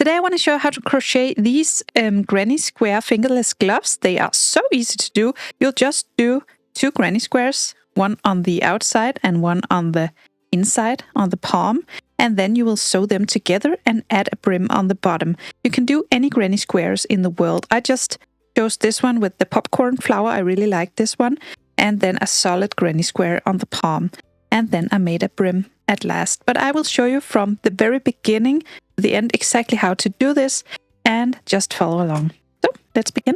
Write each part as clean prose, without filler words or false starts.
Today I want to show how to crochet these Granny Square Fingerless Gloves. They are so easy to do. You'll just do 2 granny squares, one on the outside and one on the inside, on the palm, and then you will sew them together and add a brim on the bottom. You can do any granny squares in the world. I just chose this one with the popcorn flower. I really like this one. And then a solid granny square on the palm. And then I made a brim at last. But I will show you from the very beginning to the end exactly how to do this, and just follow along. So let's begin.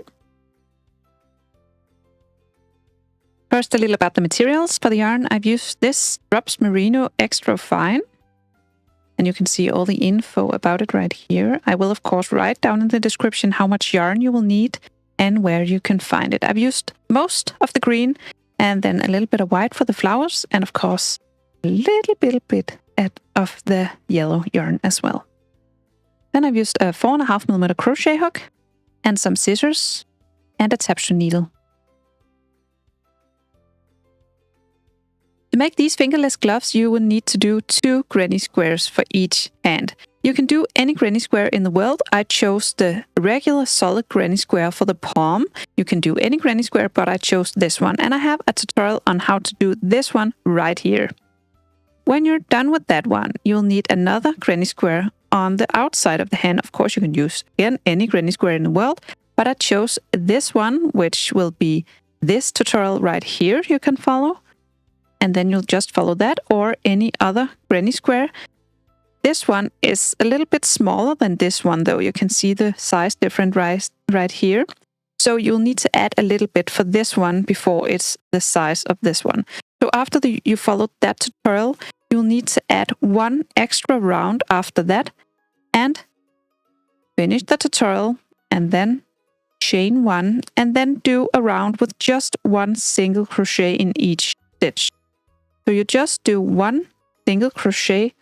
First, a little about the materials. For the yarn, I've used this Drops Merino Extra Fine. And you can see all the info about it right here. I will, of course, write down in the description how much yarn you will need and where you can find it. I've used most of the green and then a little bit of white for the flowers, and of course, a little bit of the yellow yarn as well. Then I've used a 4.5mm crochet hook and some scissors and a tapestry needle. To make these fingerless gloves, you will need to do 2 granny squares for each hand. You can do any granny square in the world. I chose the regular solid granny square for the palm. You can do any granny square, but I chose this one. And I have a tutorial on how to do this one right here. When you're done with that one, you'll need another granny square on the outside of the hand. Of course, you can use, again, any granny square in the world, but I chose this one, which will be this tutorial right here you can follow. And then you'll just follow that or any other granny square. This one is a little bit smaller than this one, though. You can see the size different right here. So you'll need to add a little bit for this one before it's the size of this one. So after you followed that tutorial, you'll need to add 1 extra round after that and finish the tutorial and then chain 1 and then do a round with just 1 single crochet in each stitch. So you just do 1 single crochet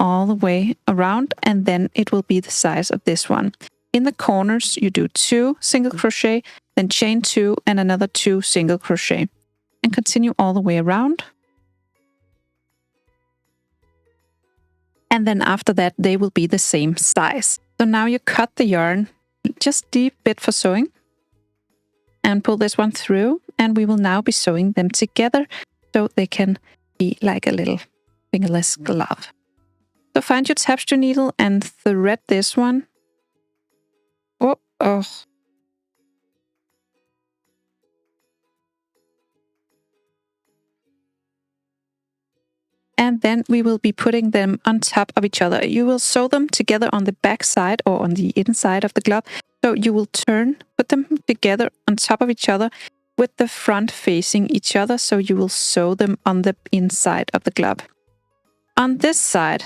all the way around, and then it will be the size of this one. In the corners, you do 2 single crochet, then chain 2 and another 2 single crochet, and continue all the way around. And then after that, they will be the same size. So now you cut the yarn just deep bit for sewing and pull this one through, and we will now be sewing them together so they can be like a little fingerless glove. So find your tapestry needle and thread this one. Oh. And then we will be putting them on top of each other. You will sew them together on the back side or on the inside of the glove. So you will put them together on top of each other with the front facing each other. So you will sew them on the inside of the glove. On this side,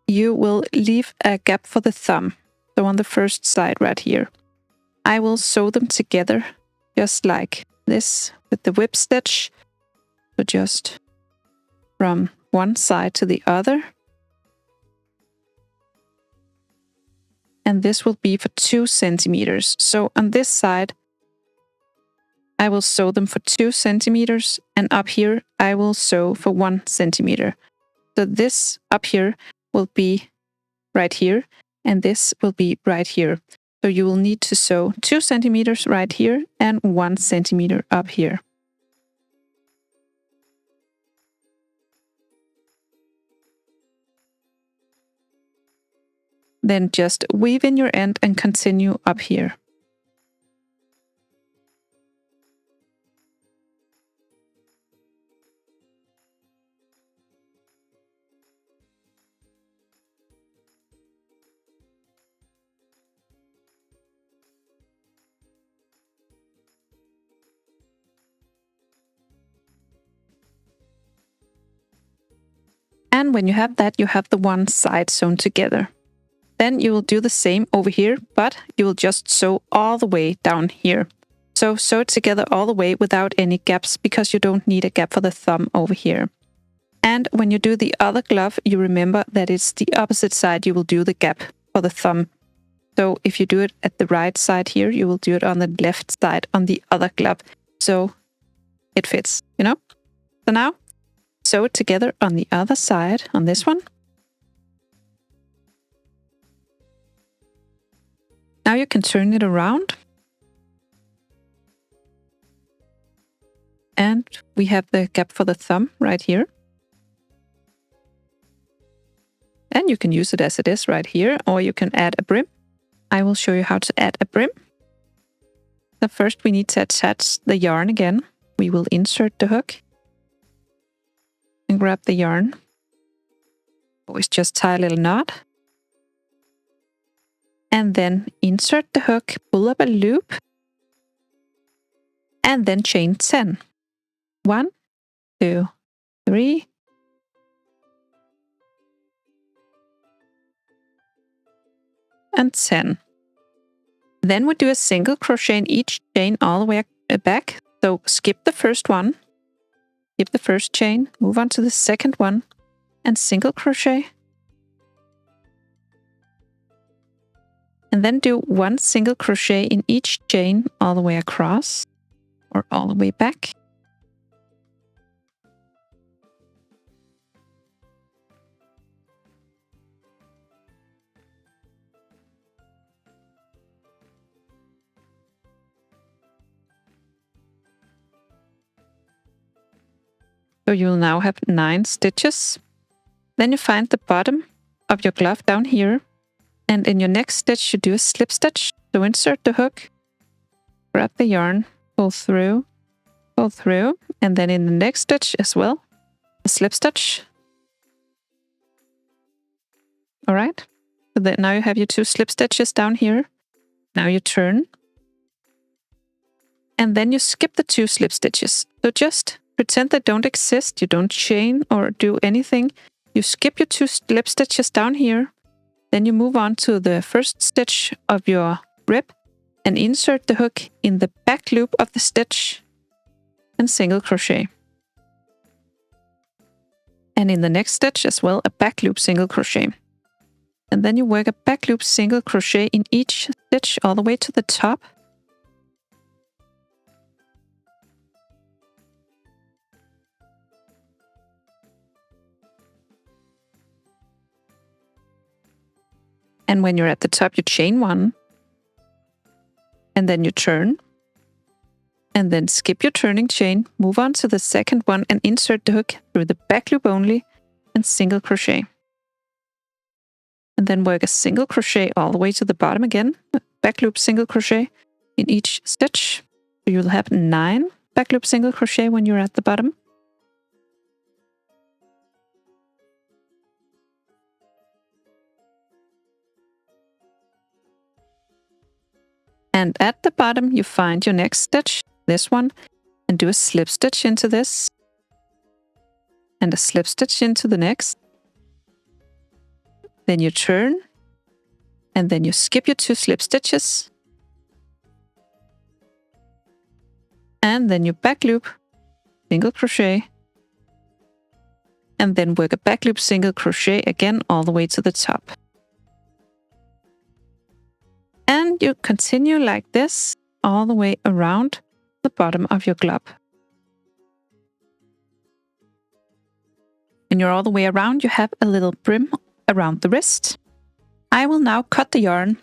you will leave a gap for the thumb. So on the first side right here, I will sew them together just like this with the whip stitch. So just from one side to the other. And this will be for 2 centimeters. So on this side, I will sew them for 2 centimeters, and up here I will sew for 1 centimeter. So this up here will be right here, and this will be right here. So you will need to sew 2 centimeters right here and 1 centimeter up here. Then just weave in your end and continue up here. And when you have that, you have the one side sewn together. Then you will do the same over here, but you will just sew all the way down here. So sew it together all the way without any gaps, because you don't need a gap for the thumb over here. And when you do the other glove, you remember that it's the opposite side you will do the gap for the thumb. So if you do it at the right side here, you will do it on the left side on the other glove. So it fits, you know? So now sew it together on the other side, on this one. Now you can turn it around. And we have the gap for the thumb right here. And you can use it as it is right here, or you can add a brim. I will show you how to add a brim. So first we need to attach the yarn again. We will insert the hook and grab the yarn. Always just tie a little knot. And then insert the hook, pull up a loop, and then chain 10. 1, 2, 3, and 10. Then we do a single crochet in each chain all the way back. So skip the first one, skip the first chain, move on to the second one, and single crochet. And then do 1 single crochet in each chain all the way across or all the way back. So you will now have 9 stitches. Then you find the bottom of your glove down here. And in your next stitch, you do a slip stitch. So insert the hook, grab the yarn, pull through, and then in the next stitch as well, a slip stitch. All right. So that now you have your 2 slip stitches down here. Now you turn. And then you skip the 2 slip stitches. So just pretend they don't exist. You don't chain or do anything. You skip your 2 slip stitches down here. Then you move on to the first stitch of your rib and insert the hook in the back loop of the stitch and single crochet. And in the next stitch as well, a back loop single crochet. And then you work a back loop single crochet in each stitch all the way to the top. And when you're at the top, you chain 1, and then you turn, and then skip your turning chain, move on to the second one and insert the hook through the back loop only and single crochet. And then work a single crochet all the way to the bottom again, back loop single crochet in each stitch. So you'll have 9 back loop single crochet when you're at the bottom. And at the bottom, you find your next stitch, this one, and do a slip stitch into this, and a slip stitch into the next. Then you turn, and then you skip your 2 slip stitches, and then you back loop, single crochet, and then work a back loop single crochet again all the way to the top. And you continue like this all the way around the bottom of your glove. When you're all the way around, you have a little brim around the wrist. I will now cut the yarn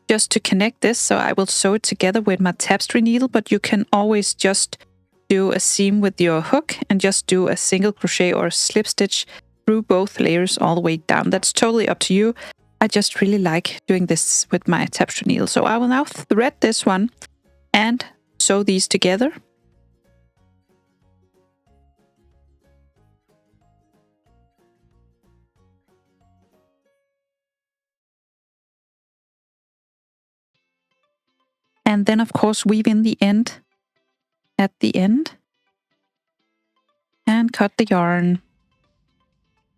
just to connect this, so I will sew it together with my tapestry needle, but you can always just do a seam with your hook and just do a single crochet or a slip stitch through both layers all the way down. That's totally up to you. I just really like doing this with my tapestry needle. So I will now thread this one and sew these together. And then of course weave in the end at the end and cut the yarn.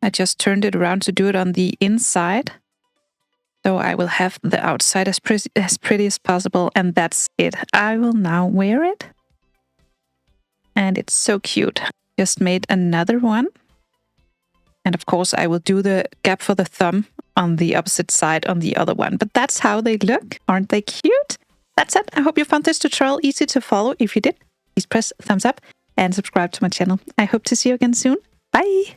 I just turned it around to do it on the inside. So I will have the outside as pretty as possible, and that's it. I will now wear it. And it's so cute. Just made another one. And of course I will do the gap for the thumb on the opposite side on the other one. But that's how they look. Aren't they cute? That's it. I hope you found this tutorial easy to follow. If you did, please press thumbs up and subscribe to my channel. I hope to see you again soon. Bye!